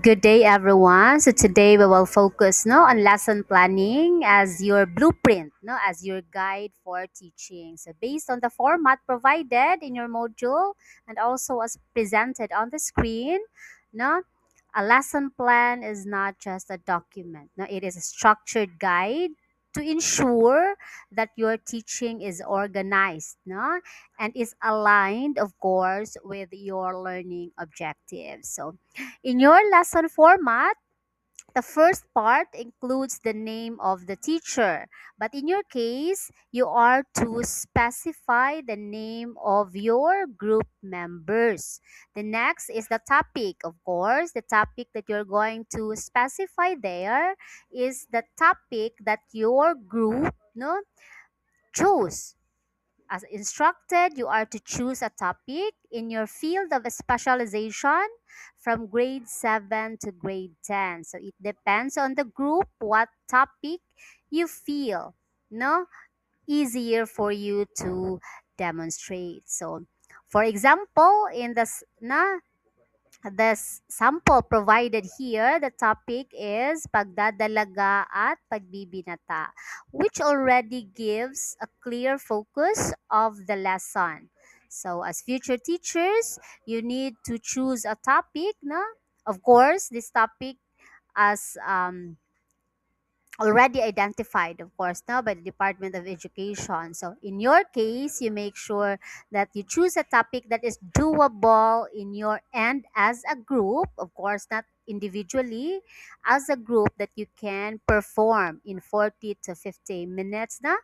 Good day, everyone. So today we will focus on lesson planning as your blueprint, as your guide for teaching. So based on the format provided in your module and also as presented on the screen, no, a lesson plan is not just a document. No, it is a structured guide to ensure that your teaching is organized, and is aligned, of course, with your learning objectives. So in your lesson format, the first part includes the name of the teacher, but in your case, you are to specify the name of your group members. The next is the topic, of course. The topic that you're going to specify there is the topic that your group chose. As instructed, you are to choose a topic in your field of specialization from grade 7 to grade 10. So it depends on the group what topic you feel no easier for you to demonstrate. So for example, in the sample provided here, the topic is pagdadalaga at pagbibinata, which already gives a clear focus of the lesson. So as future teachers, you need to choose a topic, no? Of course, this topic as already identified, of course, now by the Department of Education. So in your case, you make sure that you choose a topic that is doable in your end as a group, of course, not individually, as a group that you can perform in 40 to 50 minutes na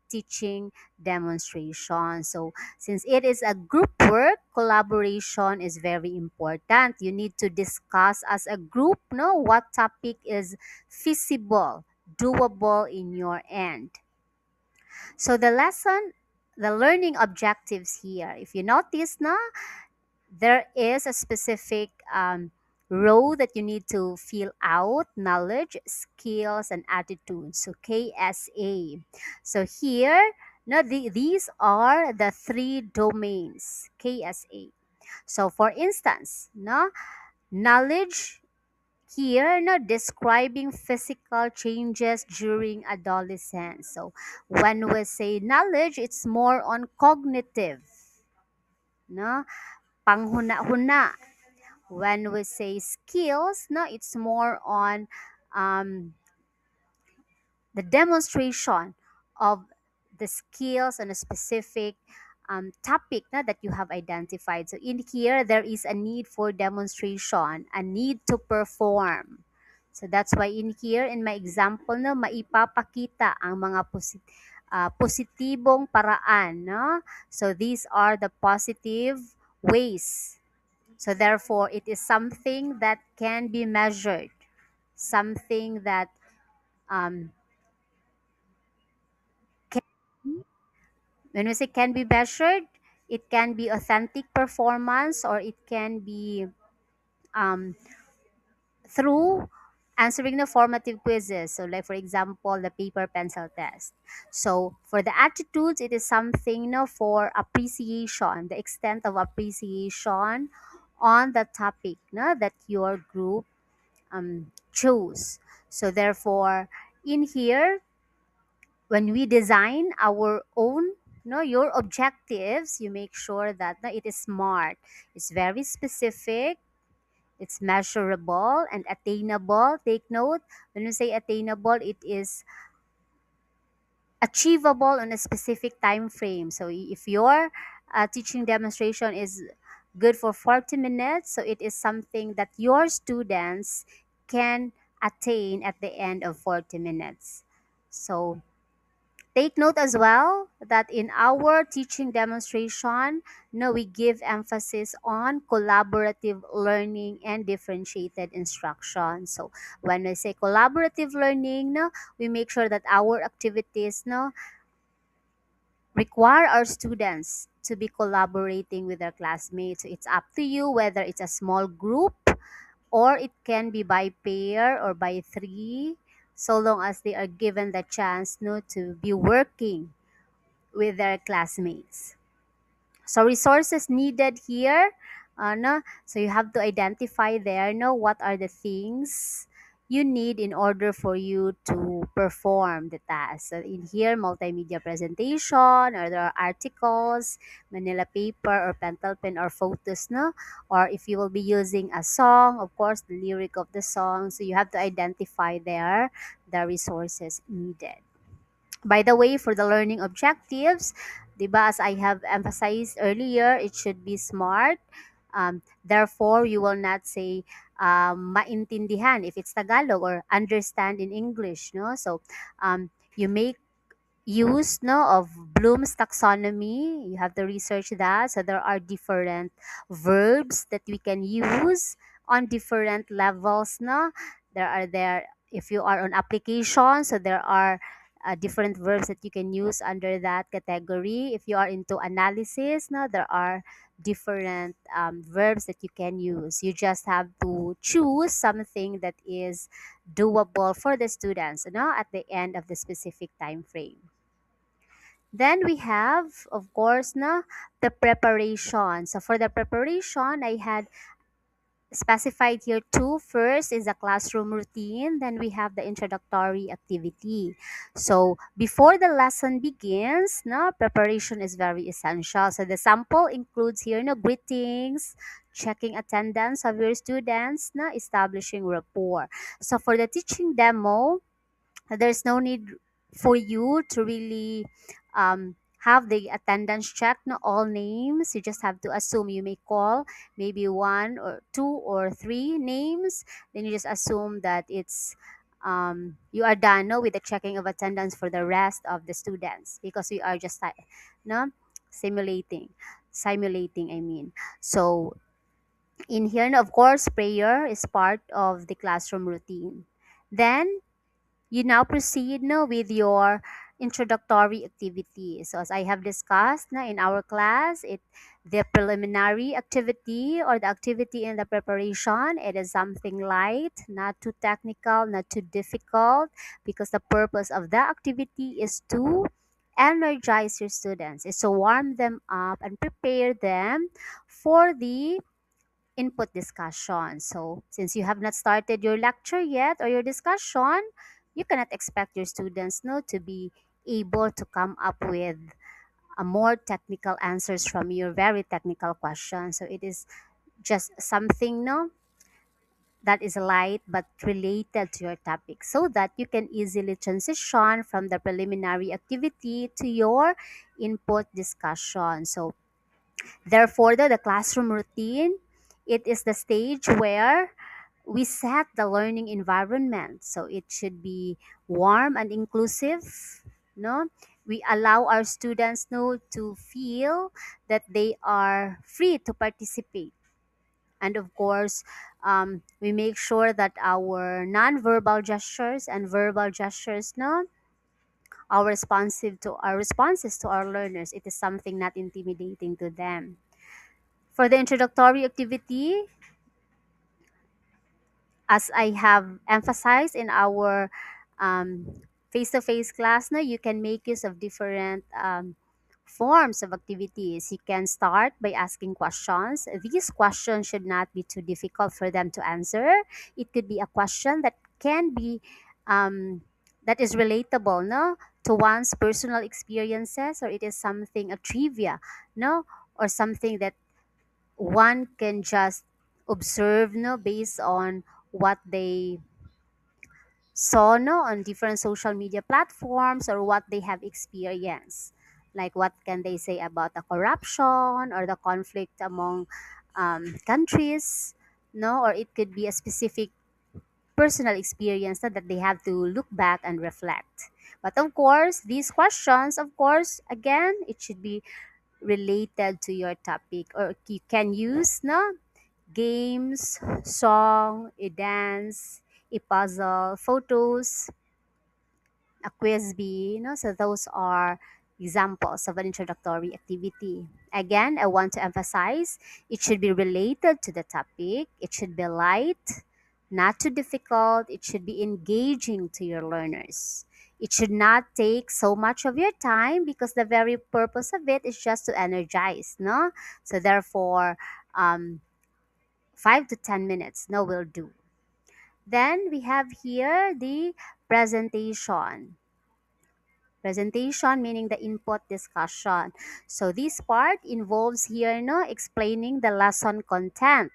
teaching demonstration. So since it is a group work, collaboration is very important. You need to discuss as a group, no, what topic is feasible, doable in your end. So the learning objectives here, if you notice now, there is a specific row that you need to fill out: knowledge, skills, and attitudes. So KSA. So here, these are the three domains, KSA. So for instance, knowledge here, describing physical changes during adolescence. So when we say knowledge, it's more on cognitive, no? Panghuna-huna. When we say skills, no, it's more on um, the demonstration of the skills on a specific topic that you have identified. So in here, there is a need for demonstration, a need to perform. So that's why in here, in my example, maipapakita ang mga positibong paraan. No? So these are the positive ways. So therefore, it is something that can be measured, something that um, can when we say can be measured, it can be authentic performance, or it can be um, through answering the formative quizzes. So, like for example, the paper pencil test. So, for the attitudes, it is something for appreciation, the extent of appreciation on the topic that your group chose. So, therefore, in here, when we design our own your objectives, you make sure that it is smart, it's very specific, it's measurable and attainable. Take note, when we say attainable, it is achievable on a specific time frame. So if your teaching demonstration is good for 40 minutes, so it is something that your students can attain at the end of 40 minutes. So take note as well that in our teaching demonstration, we give emphasis on collaborative learning and differentiated instruction. So when we say collaborative learning, we make sure that our activities require our students to be collaborating with their classmates. So it's up to you whether it's a small group or it can be by pair or by three, so long as they are given the chance to be working with their classmates. So resources needed here, No? So you have to identify there, no, what are the things you need in order for you to perform the task. So in here, multimedia presentation, or there are articles, manila paper, or pentel pen, or photos, no? Or if you will be using a song, of course, the lyric of the song. So you have to identify there the resources needed. By the way, for the learning objectives, diba, as I have emphasized earlier, it should be smart. Therefore, you will not say maintindihan if it's Tagalog, or understand in English, no? So, you make use, no, of Bloom's taxonomy. You have to research that. So there are different verbs that we can use on different levels, no. There if you are on application, so there are different verbs that you can use under that category. If you are into analysis, no, there are different verbs that you can use. You just have to choose something that is doable for the students, no, at the end of the specific time frame. Then we have, of course, na, the preparation. So for the preparation, I had specified here two. First is the classroom routine. Then we have the introductory activity. So before the lesson begins, na, preparation is very essential. So the sample includes here, no, greetings, checking attendance of your students, na, establishing rapport. So for the teaching demo, there's no need for you to really have the attendance check, no, all names. You just have to assume. You may call maybe one or two or three names, then you just assume that it's you are done, no, with the checking of attendance for the rest of the students, because we are just no, simulating, I mean. So in here, no, of course, prayer is part of the classroom routine. Then you now proceed, no, with your introductory activity. So as I have discussed, na, in our class, the preliminary activity, or the activity in the preparation, it is something light, not too technical, not too difficult, because the purpose of the activity is to energize your students, is to warm them up and prepare them for the input discussion. So, since you have not started your lecture yet, or your discussion, you cannot expect your students, no, to be able to come up with a more technical answers from your very technical question. So it is just something, no, that is light but related to your topic, so that you can easily transition from the preliminary activity to your input discussion. So therefore, the classroom routine, it is the stage where we set the learning environment. So it should be warm and inclusive. No, we allow our students, no, to feel that they are free to participate. And of course, we make sure that our non-verbal gestures and verbal gestures, no, our responses to our learners, it is something not intimidating to them. For the introductory activity, as I have emphasized in our um, face-to-face class, you can make use of different forms of activities. You can start by asking questions. These questions should not be too difficult for them to answer. It could be a question that can be that is relatable, no, to one's personal experiences, or it is something a trivia, no, or something that one can just observe, no, based on what they saw, no, on different social media platforms, or what they have experienced, like what can they say about the corruption or the conflict among countries, no, or it could be a specific personal experience that they have to look back and reflect. But of course, these questions, of course, again, it should be related to your topic, or you can use, no, games, song, a dance, a puzzle, photos, a quiz bee, so those are examples of an introductory activity. Again, I want to emphasize it should be related to the topic, it should be light, not too difficult, it should be engaging to your learners. It should not take so much of your time, because the very purpose of it is just to energize, no? So therefore, um, 5 to 10 minutes. No, will do. Then we have here the presentation. Presentation meaning the input discussion. So this part involves here no explaining the lesson content.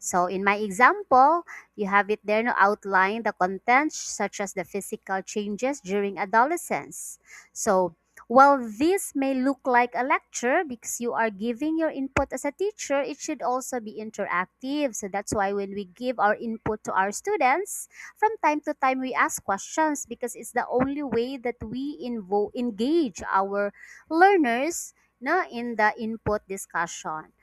So in my example, you have it there no outline the content such as the physical changes during adolescence. So while this may look like a lecture because you are giving your input as a teacher, it should also be interactive. So that's why when we give our input to our students, from time to time we ask questions because it's the only way that we engage our learners na in the input discussion.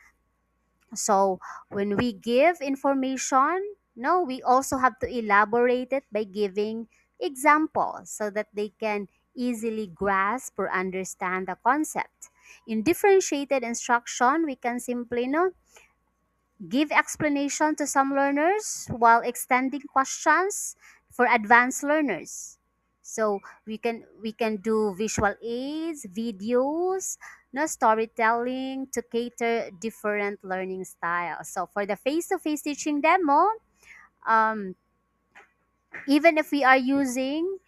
So when we give information, no, we also have to elaborate it by giving examples so that they can easily grasp or understand the concept. In differentiated instruction, we can simply no give explanation to some learners while extending questions for advanced learners. So we can do visual aids, videos, no storytelling to cater different learning styles. So for the face-to-face teaching demo, um, even if we are using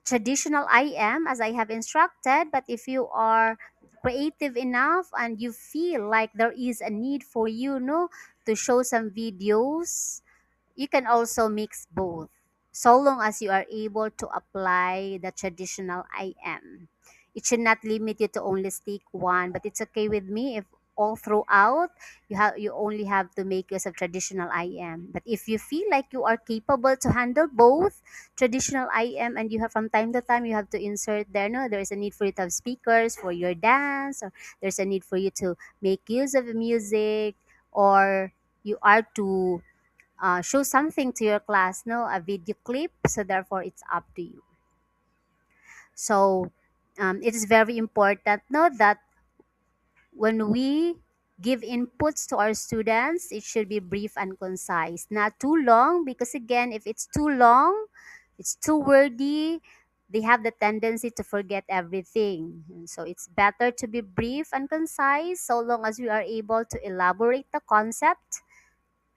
traditional IM as I have instructed, but if you are creative enough and you feel like there is a need for you no to show some videos, you can also mix both, so long as you are able to apply the traditional IM. It should not limit you to only stick one, but it's okay with me if all throughout you only have to make use of traditional IM. But if you feel like you are capable to handle both traditional IM and you have from time to time you have to insert there, no, there is a need for you to have speakers for your dance, or there's a need for you to make use of music, or you are to show something to your class, no, a video clip. So therefore, it's up to you. So it is very important, no, that when we give inputs to our students, it should be brief and concise, not too long. Because again, if it's too long, it's too wordy. They have the tendency to forget everything. And so it's better to be brief and concise, so long as we are able to elaborate the concept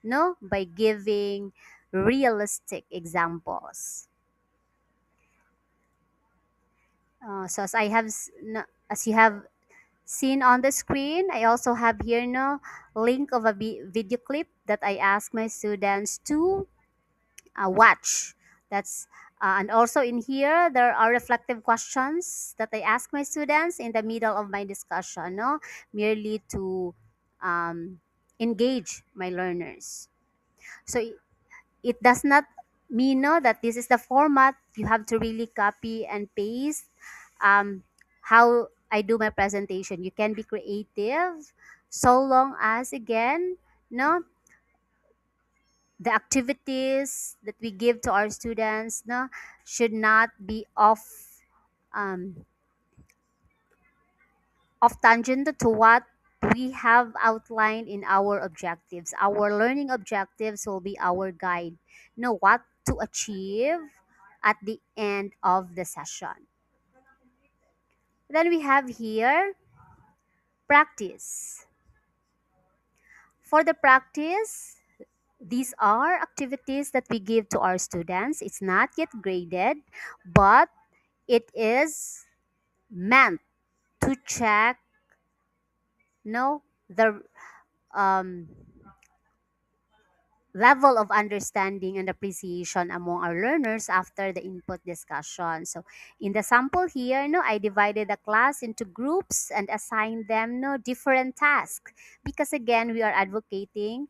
no by giving realistic examples. So as as you have seen on the screen, I also have here no link of a video clip that I ask my students to watch. That's and also in here there are reflective questions that I ask my students in the middle of my discussion, no, merely to um, engage my learners. So it does not mean no, that this is the format you have to really copy and paste how I do my presentation. You can be creative, so long as again no the activities that we give to our students no should not be um, off tangent to what we have outlined in our objectives. Our learning objectives will be our guide. Know what to achieve at the end of the session. Then we have here practice. For the practice, these are activities that we give to our students. It's not yet graded, but it is meant to check no the um, level of understanding and appreciation among our learners after the input discussion. So in the sample here, no, I divided the class into groups and assigned them no different tasks because again we are advocating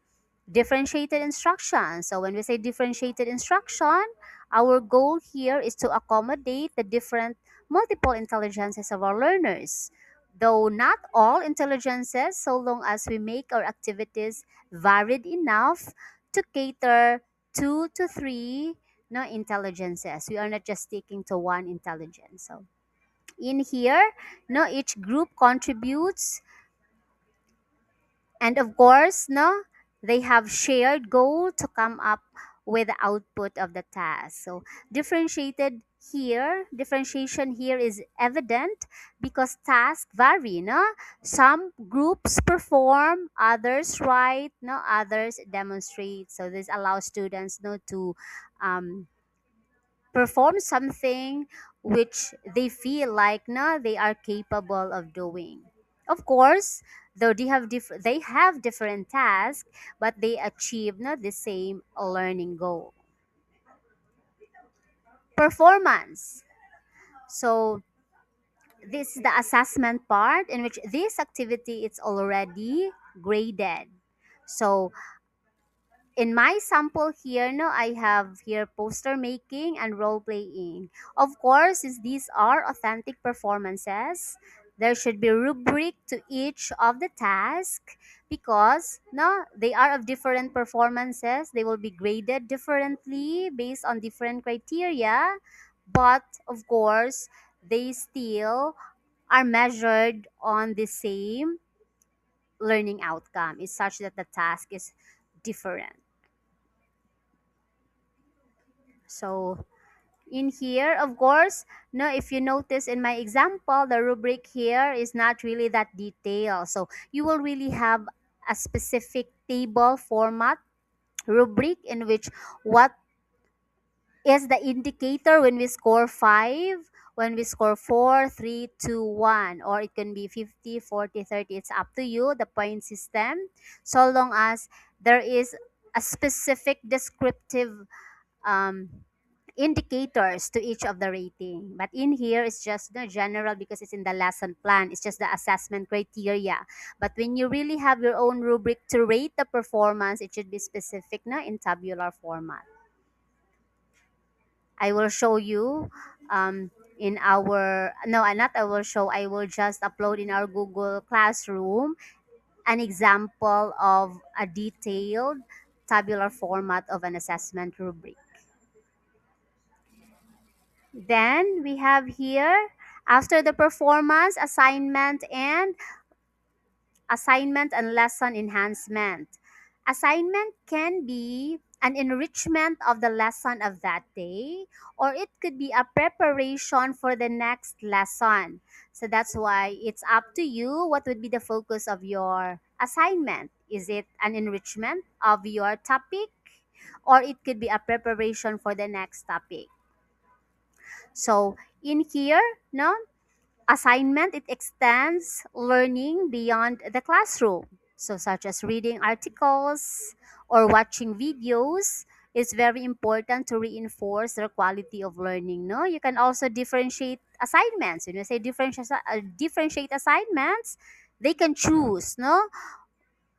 differentiated instruction. So when we say differentiated instruction, our goal here is to accommodate the different multiple intelligences of our learners. Though not all intelligences, so long as we make our activities varied enough to cater 2 to 3 no intelligences. We are not just sticking to one intelligence. So in here, no, each group contributes, and of course, no, they have shared goal to come up with the output of the task. So differentiated here, differentiation here is evident because tasks vary, no? Some groups perform, others write, no? Others demonstrate. So this allows students, no, to um, perform something which they feel like, no, they are capable of doing. Of course, though they have different tasks, but they achieve, no, the same learning goal. Performance. So this is the assessment part in which this activity is already graded. So in my sample here, no, I have here poster making and role playing. Of course, since these are authentic performances, there should be rubric to each of the task because no, they are of different performances. They will be graded differently based on different criteria, but of course, they still are measured on the same learning outcome. It's such that the task is different. So in here, of course, no, if you notice in my example, the rubric here is not really that detailed. So you will really have a specific table format rubric in which what is the indicator when we score 5, when we score 4, 3, 2, 1, or it can be 50, 40, 30. It's up to you, the point system, so long as there is a specific descriptive um, indicators to each of the rating. But in here, it's just the general because it's in the lesson plan. It's just the assessment criteria. But when you really have your own rubric to rate the performance, it should be specific na in tabular format. I will show you in our, no, not I will show, I will just upload in our Google Classroom an example of a detailed tabular format of an assessment rubric. Then we have here after the performance, assignment and lesson enhancement. Assignment can be an enrichment of the lesson of that day, or it could be a preparation for the next lesson. So that's why it's up to you what would be the focus of your assignment. Is it an enrichment of your topic, or it could be a preparation for the next topic? So in here, no, assignment, it extends learning beyond the classroom. So such as reading articles or watching videos is very important to reinforce the quality of learning. No, you can also differentiate assignments. When you say differentiate assignments, they can choose, no,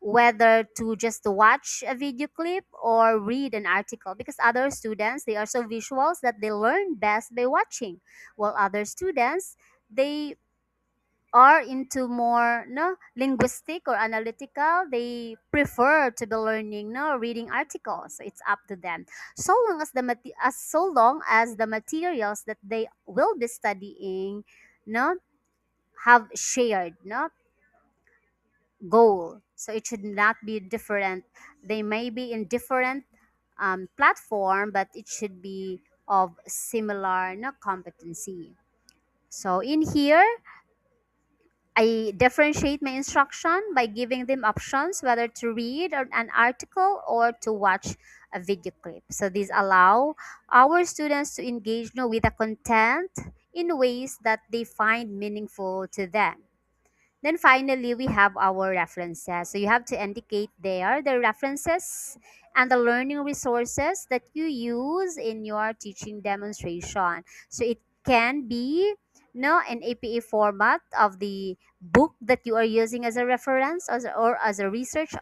whether to just watch a video clip or read an article, because other students, they are so visuals that they learn best by watching, while other students, they are into more, no, linguistic or analytical, they prefer to be learning, no, reading articles. So it's up to them, so long as so long as the materials that they will be studying, no, have shared, no, goal. So it should not be different. They may be in different platform, but it should be of similar, no, competency. So in here, I differentiate my instruction by giving them options whether to read an article or to watch a video clip. So these allow our students to engage, with the content in ways that they find meaningful to them. Then finally, we have our references. So you have to indicate there the references and the learning resources that you use in your teaching demonstration. So it can be, no, an APA format of the book that you are using as a reference, or as a research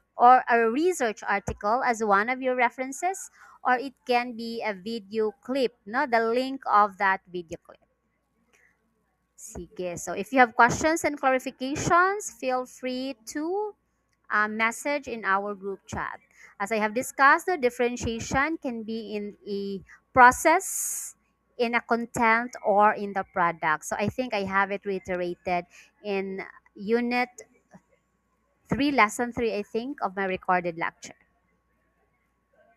article as one of your references, or it can be a video clip, no, the link of that video clip. Sige. So if you have questions and clarifications, feel free to message in our group chat. As I have discussed, the differentiation can be in a process, in a content, or in the product. So I think I have it reiterated in unit 3, lesson 3, I think, of my recorded lecture.